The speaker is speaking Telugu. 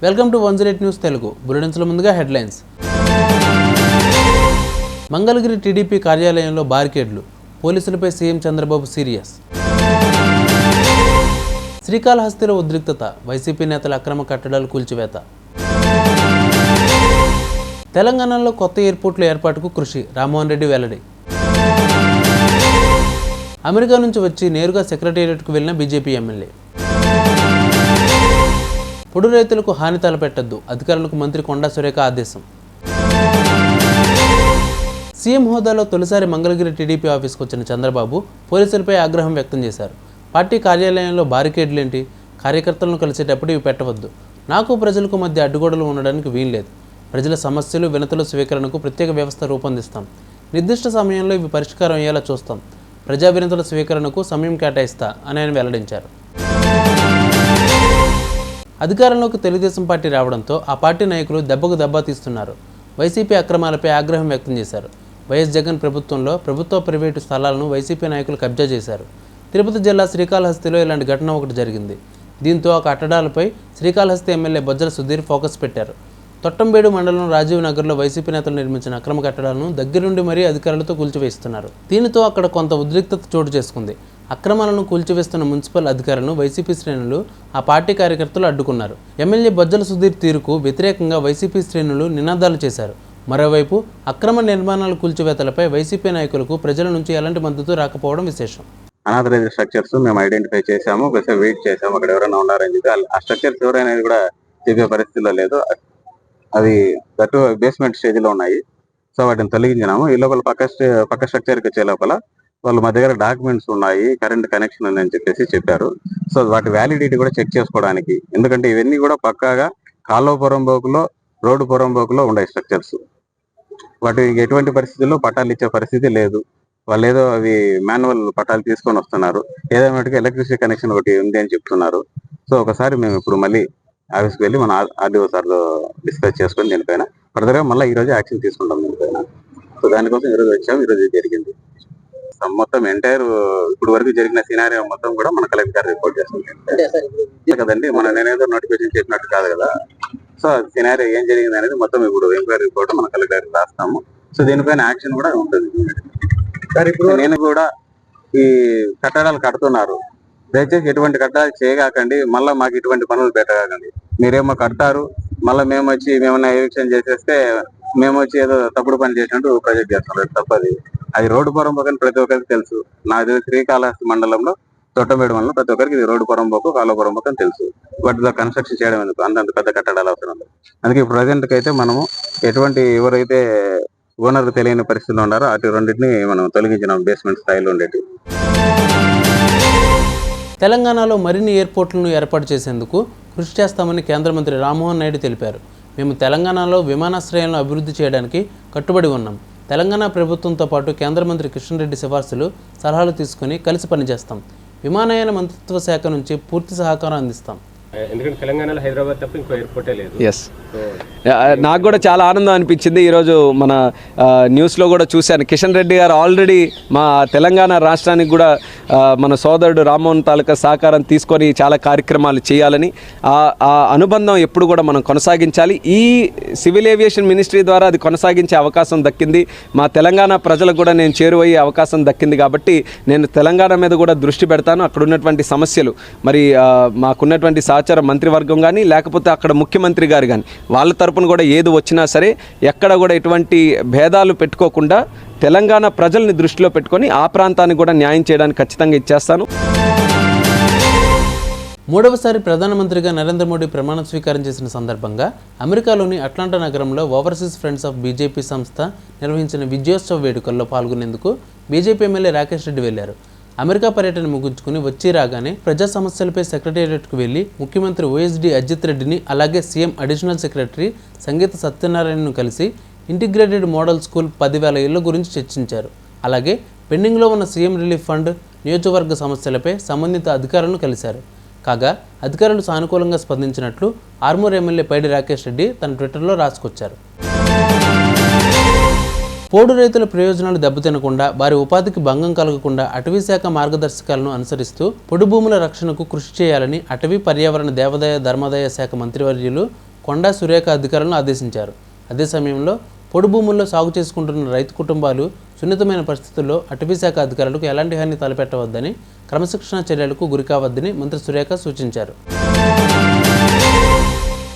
Welcome to 108 news Telugu. బులెటిన్స్లో ముందుగా హెడ్లైన్స్. మంగళగిరి టీడీపీ కార్యాలయంలో బారికేడ్లు, పోలీసులపై సీఎం చంద్రబాబు సీరియస్. శ్రీకాళహస్తిలో ఉద్రిక్తత, వైసీపీ నేతల అక్రమ కట్టడాలు కూల్చివేత. తెలంగాణలో కొత్త ఎయిర్పోర్టుల ఏర్పాటుకు కృషి, రామ్మోహన్ రెడ్డి వెల్లడి. అమెరికా నుంచి వచ్చి నేరుగా సెక్రటేరియట్కు వెళ్లిన బీజేపీ ఎమ్మెల్యే. పొడు రైతులకు హాని తలపెట్టద్దు, అధికారులకు మంత్రి కొండా సురేఖ ఆదేశం. సీఎం హోదాలో తొలిసారి మంగళగిరి టీడీపీ ఆఫీస్కు వచ్చిన చంద్రబాబు పోలీసులపై ఆగ్రహం వ్యక్తం చేశారు. పార్టీ కార్యాలయంలో బారికేడ్లేంటి, కార్యకర్తలను కలిసేటప్పుడు ఇవి పెట్టవద్దు, నాకు ప్రజలకు మధ్య అడ్డుగోడలు ఉండడానికి వీల్లేదు, ప్రజల సమస్యలు వినతుల స్వీకరణకు ప్రత్యేక వ్యవస్థ రూపొందిస్తాం, నిర్దిష్ట సమయంలో ఇవి పరిష్కారం అయ్యేలా చూస్తాం, ప్రజా వినతుల స్వీకరణకు సమయం కేటాయిస్తా అని ఆయన వెల్లడించారు. అధికారంలోకి తెలుగుదేశం పార్టీ రావడంతో ఆ పార్టీ నాయకులు దెబ్బకు దెబ్బ తీస్తున్నారు. వైసీపీ అక్రమాలపై ఆగ్రహం వ్యక్తం చేశారు. వైఎస్ జగన్ ప్రభుత్వంలో ప్రభుత్వ ప్రైవేటు స్థలాలను వైసీపీ నాయకులు కబ్జా చేశారు. తిరుపతి జిల్లా శ్రీకాళహస్తిలో ఇలాంటి ఘటన ఒకటి జరిగింది. దీంతో ఆ కట్టడాలపై శ్రీకాళహస్తి ఎమ్మెల్యే బొజ్జల సుధీర్ ఫోకస్ పెట్టారు. తొట్టంబేడు మండలం రాజీవ్ నగర్లో వైసీపీ నేతలు నిర్మించిన అక్రమ కట్టడాలను దగ్గరుండి మరీ అధికారులతో కూల్చివేస్తున్నారు. దీనితో అక్కడ కొంత ఉద్రిక్తత చోటు చేసుకుంది. అక్రమాలను కూల్చివేస్తున్న మున్సిపల్ అధికారులను వైసీపీ శ్రేణులు, ఆ పార్టీ కార్యకర్తలు అడ్డుకున్నారు. ఎమ్మెల్యే బొజ్జల సుధీర్ తీరుకు వ్యతిరేకంగా వైసీపీ శ్రేణులు నినాదాలు చేశారు. మరోవైపు అక్రమ నిర్మాణాల కూల్చివేతలపై వైసీపీ నాయకులకు ప్రజల నుంచి ఎలాంటి మద్దతు రాకపోవడం విశేషం. అనాథరైజ్డ్ స్ట్రక్చర్స్ మేము ఐడెంటిఫై చేశాము, వెయిట్ చేసాము, అక్కడ ఎవరైనా ఉన్నారని చెప్పి ఆ స్ట్రక్చర్స్ ఎవరైనా కూడా చెప్పే పరిస్థితిలో లేదు. అది దట్టు బేస్మెంట్ స్టేజ్ లో ఉన్నాయి. సో వాటిని తొలగించినాము. ఈ లోపల పక్క స్ట్రక్చర్కి వచ్చే లోపల వాళ్ళు మా దగ్గర డాక్యుమెంట్స్ ఉన్నాయి, కరెంట్ కనెక్షన్ ఉందని చెప్పేసి చెప్పారు. సో వాటి వ్యాలిడిటీ కూడా చెక్ చేసుకోవడానికి, ఎందుకంటే ఇవన్నీ కూడా పక్కాగా కాలువ పొరంబోకులో, రోడ్డు పొరంబోకులో ఉండే స్ట్రక్చర్స్. వాటి ఎటువంటి పరిస్థితుల్లో పట్టాలు ఇచ్చే పరిస్థితి లేదు. వాళ్ళు ఏదో అవి మాన్యువల్ పట్టాలు తీసుకొని వస్తున్నారు. ఏదైనా ఎలక్ట్రిసిటీ కనెక్షన్ ఒకటి ఉంది అని చెప్తున్నారు. సో ఒకసారి మేము ఇప్పుడు మళ్ళీ ఆఫీస్కి వెళ్ళి మన ఆర్డీఓ సార్తో డిస్కస్ చేసుకొని దీనిపైన ఫర్దర్గా మళ్ళీ ఈ రోజు యాక్షన్ తీసుకుంటాం దీనిపైన. సో దానికోసం ఈరోజు వచ్చాము. ఈరోజు జరిగింది మొత్తం ఎంటైర్ ఇప్పుడు వరకు జరిగిన సినారియో మొత్తం కూడా మన కలెక్టర్ గారు రిపోర్ట్ చేస్తాం కదండి. నేనేదో నోటిఫికేషన్ చేసినట్టు కాదు కదా. సో సినారియో ఏం జరిగింది అనేది మొత్తం ఇప్పుడు ఎంక్వైరీ రిపోర్ట్ మన కలెక్టర్ గారికి రాస్తాము. సో దీనిపైన యాక్షన్ కూడా ఉంటుంది. ఇప్పుడు నేను కూడా ఈ కట్టడాలు కడుతున్నారు, దయచేసి ఎటువంటి కట్టడాలు చేయగాకండి, మళ్ళీ మాకు ఇటువంటి పనులు పెట్టగాకండి. మీరేమో కడతారు, మళ్ళీ మేము వచ్చి మేమన్నా ఎవిక్షన్ చేసేస్తే మేము వచ్చి ఏదో తప్పుడు పని చేసినట్టు ప్రొజెక్ట్ చేస్తున్నారు. తప్పది. అది రోడ్డు పొరంబోకు ప్రతి ఒక్కరికి తెలుసు. నాకు శ్రీకాళహస్తి మండలంలో తొట్టంబేడు మండలం ప్రతి ఒక్కరికి ఇది రోడ్డు పొరంబోకు, కాలువ పొరంబోకు అని తెలుసు. వాటిలో కన్స్ట్రక్షన్ చేయడం ఎందుకు, అంత పెద్ద కట్టడాలు అవసరం. అందుకే ప్రజెంట్ కి అయితే మనము ఎటువంటి ఎవరైతే ఓనర్ తెలియని పరిస్థితిలో ఉన్నారో అటు రెండింటిని మనం తొలగించినాం, బేస్మెంట్ స్థాయిలో ఉండేటి. తెలంగాణలో మరిన్ని ఎయిర్పోర్టులను ఏర్పాటు చేసేందుకు కృషి చేస్తామని కేంద్ర మంత్రి రామ్మోహన్ నాయుడు తెలిపారు. మేము తెలంగాణలో విమానాశ్రయాలను అభివృద్ధి చేయడానికి కట్టుబడి ఉన్నాం. తెలంగాణ ప్రభుత్వంతో పాటు కేంద్ర మంత్రి కిషన్ రెడ్డి సిఫార్సులు, సలహాలు తీసుకుని కలిసి పనిచేస్తాం. విమానయాన మంత్రిత్వ శాఖ నుంచి పూర్తి సహకారం అందిస్తాం. ఎందుకంటే తెలంగాణలో హైదరాబాద్ తప్ప ఇంకో ఎయిర్పోర్టే లేదు. ఎస్, నాకు కూడా చాలా ఆనందం అనిపించింది. ఈరోజు మన న్యూస్లో కూడా చూశాను, కిషన్ రెడ్డి గారు ఆల్రెడీ మా తెలంగాణ రాష్ట్రానికి కూడా మన సోదరుడు రామ్మోహన్ తాలూకా సహకారం తీసుకొని చాలా కార్యక్రమాలు చేయాలని, ఆ అనుబంధం ఎప్పుడు కూడా మనం కొనసాగించాలి. ఈ సివిల్ ఏవియేషన్ మినిస్ట్రీ ద్వారా అది కొనసాగించే అవకాశం దక్కింది. మా తెలంగాణ ప్రజలకు కూడా నేను చేరువయ్యే అవకాశం దక్కింది. కాబట్టి నేను తెలంగాణ మీద కూడా దృష్టి పెడతాను. అక్కడ ఉన్నటువంటి సమస్యలు, మరి మాకున్నటువంటి సహచార మంత్రివర్గం కానీ లేకపోతే అక్కడ ముఖ్యమంత్రి గారు కానీ వాళ్ళ తరపున కూడా ఏది వచ్చినా సరే ఎక్కడ కూడా ఎటువంటి భేదాలు పెట్టుకోకుండా తెలంగాణ ప్రజల్ని దృష్టిలో పెట్టుకొని ఆ ప్రాంతానికి కూడా న్యాయం చేయడానికి ఖచ్చితంగా ఇచ్చేస్తాను. మూడవసారి ప్రధానమంత్రిగా నరేంద్ర మోడీ ప్రమాణ స్వీకారం చేసిన సందర్భంగా అమెరికాలోని అట్లాంటా నగరంలో ఓవర్సీస్ ఫ్రెండ్స్ ఆఫ్ బీజేపీ సంస్థ నిర్వహించిన విజయోత్సవ వేడుకల్లో పాల్గొనేందుకు బీజేపీ ఎమ్మెల్యే రాకేష్ రెడ్డి వెళ్లారు. అమెరికా పర్యటన ముగించుకుని వచ్చి రాగానే ప్రజా సమస్యలపై సెక్రటేరియట్కు వెళ్లి ముఖ్యమంత్రి ఓఎస్డీ అజిత్ రెడ్డిని, అలాగే సీఎం అడిషనల్ సెక్రటరీ సంగీత సత్యనారాయణను కలిసి ఇంటిగ్రేటెడ్ మోడల్ స్కూల్ 10,000 ఇళ్ల గురించి చర్చించారు. అలాగే పెండింగ్లో ఉన్న సీఎం రిలీఫ్ ఫండ్, నియోజకవర్గ సమస్యలపై సంబంధిత అధికారులను కలిశారు. కాగా అధికారులు సానుకూలంగా స్పందించినట్లు ఆర్మూర్ ఎమ్మెల్యే పైడి రాకేష్ రెడ్డి తన ట్విట్టర్లో రాసుకొచ్చారు. పోడు రైతుల ప్రయోజనాలు దెబ్బతినకుండా, వారి ఉపాధికి భంగం కలగకుండా అటవీ శాఖ మార్గదర్శకాలను అనుసరిస్తూ పొడి భూముల రక్షణకు కృషి చేయాలని అటవీ పర్యావరణ దేవాదాయ ధర్మాదాయ శాఖ మంత్రివర్యులు కొండా సురేఖ అధికారులను ఆదేశించారు. అదే సమయంలో పొడి భూముల్లో సాగు చేసుకుంటున్న రైతు కుటుంబాలు సున్నితమైన పరిస్థితుల్లో అటవీశాఖ అధికారులకు ఎలాంటి హాని తలపెట్టవద్దని, క్రమశిక్షణ చర్యలకు గురికావద్దని మంత్రి సురేఖ సూచించారు.